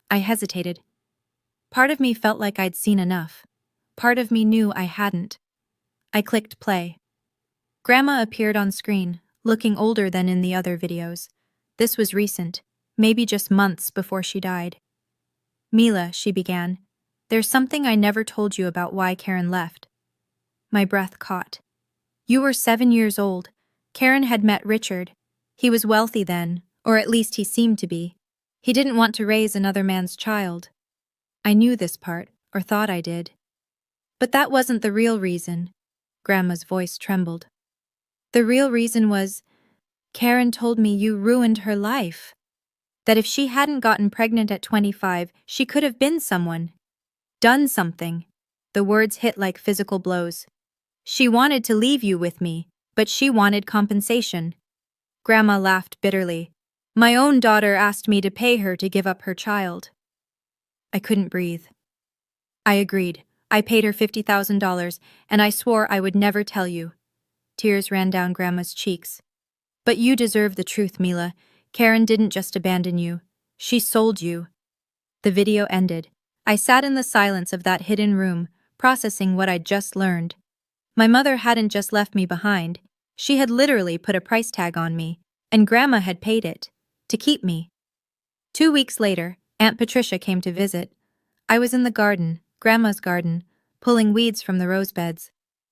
I hesitated. Part of me felt like I'd seen enough. Part of me knew I hadn't. I clicked play. Grandma appeared on screen, looking older than in the other videos. This was recent, maybe just months before she died. Mila, she began, there's something I never told you about why Karen left. My breath caught. You were 7 years old. Karen had met Richard. He was wealthy then, or at least he seemed to be. He didn't want to raise another man's child. I knew this part, or thought I did. But that wasn't the real reason. Grandma's voice trembled. The real reason was, Karen told me you ruined her life. That if she hadn't gotten pregnant at 25, she could have been someone. Done something. The words hit like physical blows. She wanted to leave you with me, but she wanted compensation. Grandma laughed bitterly. My own daughter asked me to pay her to give up her child. I couldn't breathe. I agreed. I paid her $50,000, and I swore I would never tell you. Tears ran down Grandma's cheeks. But you deserve the truth, Mila. Karen didn't just abandon you. She sold you. The video ended. I sat in the silence of that hidden room, processing what I'd just learned. My mother hadn't just left me behind. She had literally put a price tag on me, and Grandma had paid it. To keep me. 2 weeks later, Aunt Patricia came to visit. I was in the garden, Grandma's garden, pulling weeds from the rose beds.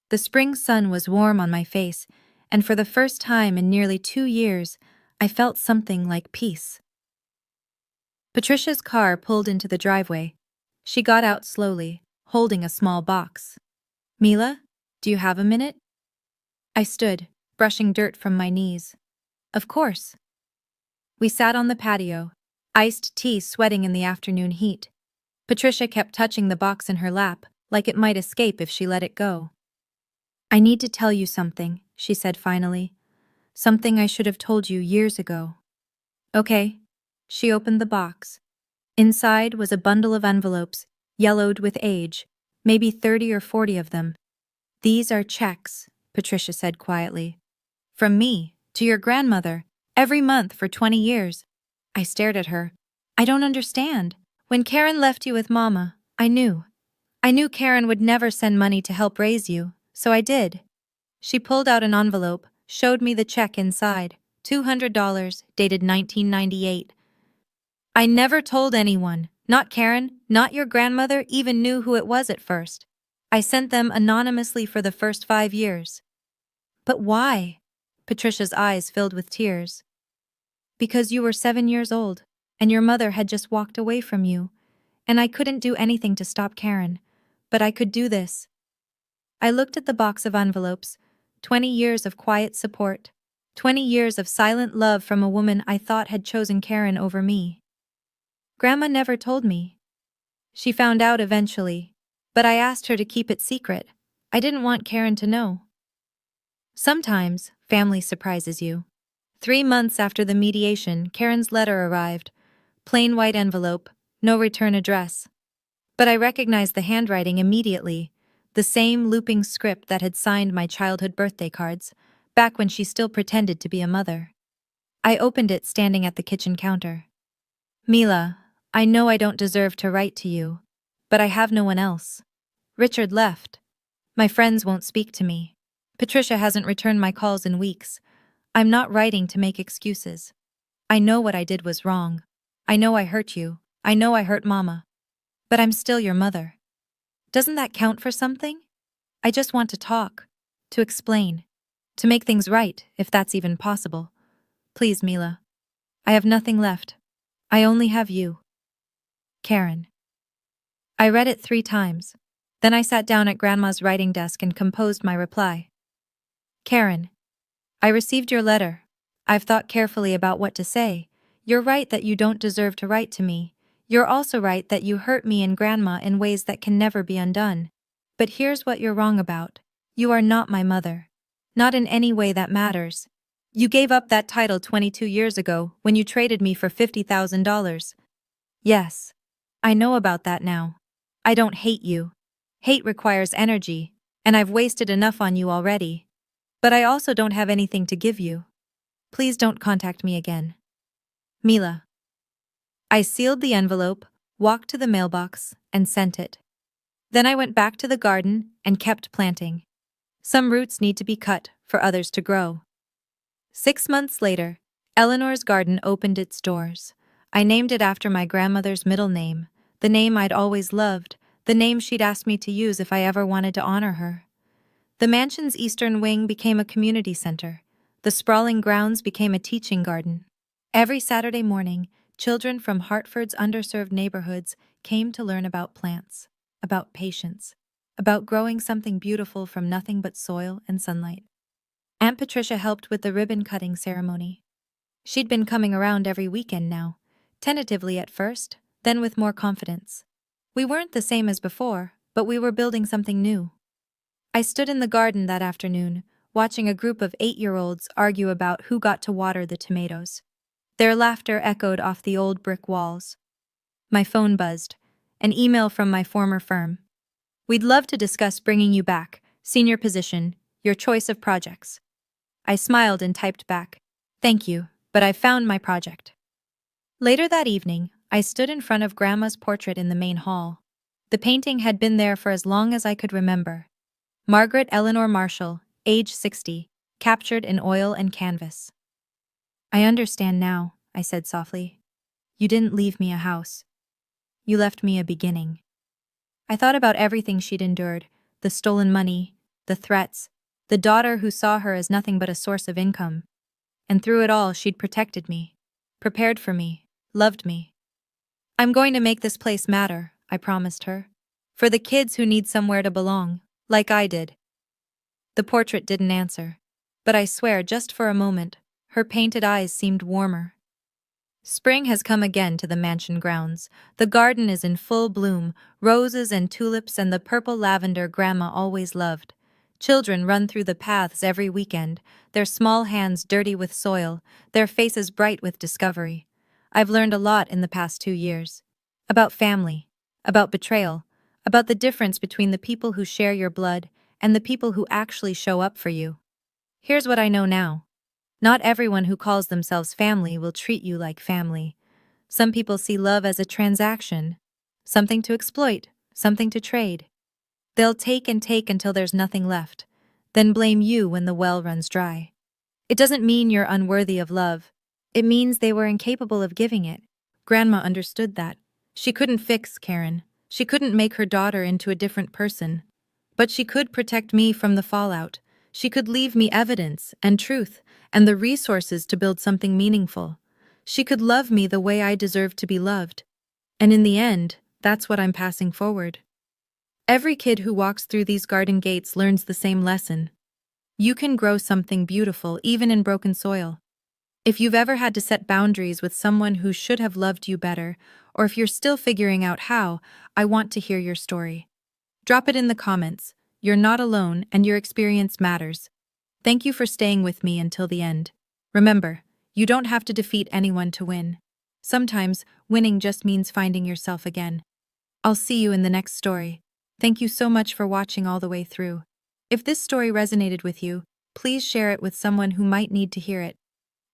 The spring sun was warm on my face, and for the first time in nearly 2 years, I felt something like peace. Patricia's car pulled into the driveway. She got out slowly, holding a small box. Mila, do you have a minute? I stood, brushing dirt from my knees. Of course. We sat on the patio, iced tea sweating in the afternoon heat. Patricia kept touching the box in her lap, like it might escape if she let it go. I need to tell you something, she said finally. Something I should have told you years ago. Okay. She opened the box. Inside was a bundle of envelopes, yellowed with age, maybe 30 or 40 of them. These are checks, Patricia said quietly. From me, to your grandmother, every month for 20 years. I stared at her. I don't understand. When Karen left you with Mama, I knew. I knew Karen would never send money to help raise you, so I did. She pulled out an envelope, showed me the check inside, $200, dated 1998. I never told anyone, not Karen, not your grandmother even knew who it was at first. I sent them anonymously for the first 5 years. But why? Patricia's eyes filled with tears. Because you were 7 years old, and your mother had just walked away from you, and I couldn't do anything to stop Karen, but I could do this. I looked at the box of envelopes, 20 years of quiet support, 20 years of silent love from a woman I thought had chosen Karen over me. Grandma never told me. She found out eventually, but I asked her to keep it secret. I didn't want Karen to know. Sometimes, family surprises you. 3 months after the mediation, Karen's letter arrived. Plain white envelope, no return address. But I recognized the handwriting immediately, the same looping script that had signed my childhood birthday cards, back when she still pretended to be a mother. I opened it standing at the kitchen counter. Mila, I know I don't deserve to write to you, but I have no one else. Richard left. My friends won't speak to me. Patricia hasn't returned my calls in weeks. I'm not writing to make excuses. I know what I did was wrong. I know I hurt you. I know I hurt Mama. But I'm still your mother. Doesn't that count for something? I just want to talk, to explain, to make things right, if that's even possible. Please, Mila. I have nothing left. I only have you. Karen. I read it 3 times. Then I sat down at Grandma's writing desk and composed my reply. Karen. I received your letter. I've thought carefully about what to say. You're right that you don't deserve to write to me. You're also right that you hurt me and Grandma in ways that can never be undone. But here's what you're wrong about. You are not my mother. Not in any way that matters. You gave up that title 22 years ago when you traded me for $50,000. Yes. I know about that now. I don't hate you. Hate requires energy, and I've wasted enough on you already. But I also don't have anything to give you. Please don't contact me again. Mila. I sealed the envelope, walked to the mailbox, and sent it. Then I went back to the garden and kept planting. Some roots need to be cut for others to grow. 6 months later, Eleanor's garden opened its doors. I named it after my grandmother's middle name, the name I'd always loved, the name she'd asked me to use if I ever wanted to honor her. The mansion's eastern wing became a community center. The sprawling grounds became a teaching garden. Every Saturday morning, children from Hartford's underserved neighborhoods came to learn about plants, about patience, about growing something beautiful from nothing but soil and sunlight. Aunt Patricia helped with the ribbon-cutting ceremony. She'd been coming around every weekend now, tentatively at first, then with more confidence. We weren't the same as before, but we were building something new. I stood in the garden that afternoon, watching a group of 8-year-olds argue about who got to water the tomatoes. Their laughter echoed off the old brick walls. My phone buzzed. An email from my former firm. We'd love to discuss bringing you back, senior position, your choice of projects. I smiled and typed back, thank you, but I've found my project. Later that evening, I stood in front of Grandma's portrait in the main hall. The painting had been there for as long as I could remember. Margaret Eleanor Marshall, age 60, captured in oil and canvas. I understand now, I said softly. You didn't leave me a house. You left me a beginning. I thought about everything she'd endured, the stolen money, the threats, the daughter who saw her as nothing but a source of income. And through it all, she'd protected me, prepared for me, loved me. I'm going to make this place matter, I promised her. For the kids who need somewhere to belong, like I did. The portrait didn't answer. But I swear, just for a moment, her painted eyes seemed warmer. Spring has come again to the mansion grounds. The garden is in full bloom, roses and tulips and the purple lavender Grandma always loved. Children run through the paths every weekend, their small hands dirty with soil, their faces bright with discovery. I've learned a lot in the past 2 years. About family, about betrayal, about the difference between the people who share your blood and the people who actually show up for you. Here's what I know now. Not everyone who calls themselves family will treat you like family. Some people see love as a transaction, something to exploit, something to trade. They'll take and take until there's nothing left, then blame you when the well runs dry. It doesn't mean you're unworthy of love. It means they were incapable of giving it. Grandma understood that. She couldn't fix Karen. She couldn't make her daughter into a different person. But she could protect me from the fallout. She could leave me evidence and truth and the resources to build something meaningful. She could love me the way I deserve to be loved. And in the end, that's what I'm passing forward. Every kid who walks through these garden gates learns the same lesson. You can grow something beautiful even in broken soil. If you've ever had to set boundaries with someone who should have loved you better, or if you're still figuring out how, I want to hear your story. Drop it in the comments. You're not alone, and your experience matters. Thank you for staying with me until the end. Remember, you don't have to defeat anyone to win. Sometimes, winning just means finding yourself again. I'll see you in the next story. Thank you so much for watching all the way through. If this story resonated with you, please share it with someone who might need to hear it.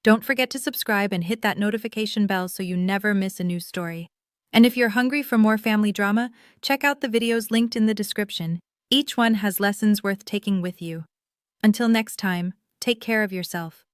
Don't forget to subscribe and hit that notification bell so you never miss a new story. And if you're hungry for more family drama, check out the videos linked in the description. Each one has lessons worth taking with you. Until next time, take care of yourself.